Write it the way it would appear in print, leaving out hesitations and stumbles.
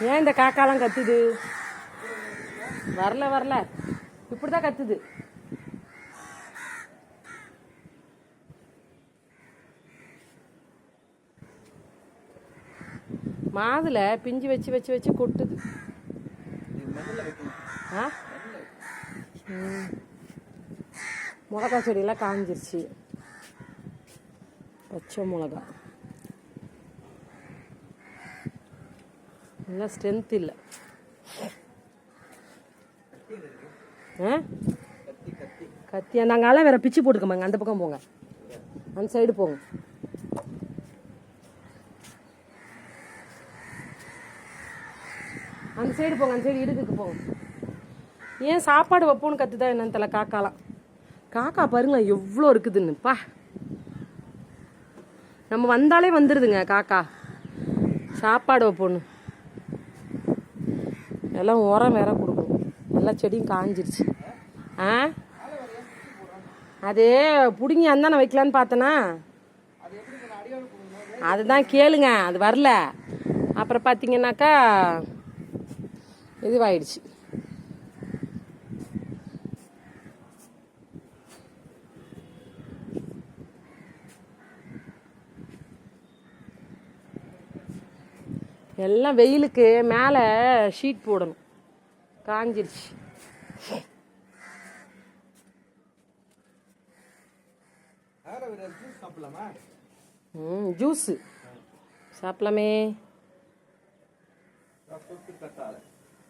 ஏன் இந்த காக்காலாம் கத்துது? வரல வரல, இப்படிதான் கத்துது. மாதுளை பிஞ்சு வச்சு வச்சு வச்சு கொட்டுது. மிளகா செடியெல்லாம் காஞ்சிருச்சு. பச்சை மிளகா இன்னும் ஸ்ட்ரென்த் இல்லை. கத்தி நாங்கள் வேற பிச்சு போட்டுக்கோங்க. அந்த பக்கம் போங்க, அந்த சைடு போங்க. அந்த சைடு போங்க, அந்த சைடு இடுக்குக்கு போங்க. ஏன் சாப்பாடு வைப்போன்னு கற்றுதான் என்னன்னு தெரியல காக்காலாம். காக்கா பாருங்களேன் எவ்வளோ இருக்குதுன்னுப்பா. நம்ம வந்தாலே வந்துடுதுங்க காக்கா. சாப்பாடு வைப்போன்னு எல்லாம் உரம் வேற கொடுக்கணும். எல்லா செடியும் காஞ்சிருச்சு. அதே பிடுங்கி அந்தானே வைக்கலான்னு பார்த்தேனா, அதுதான் கேளுங்க. அது வரல. அப்புறம் பார்த்தீங்கன்னாக்கா இதுவாயிடுச்சு. எல்லாம் வெயிலுக்கு மேலே ஷீட் போடணும். காஞ்சிருச்சு. ஜூஸு சாப்பிடலாமே.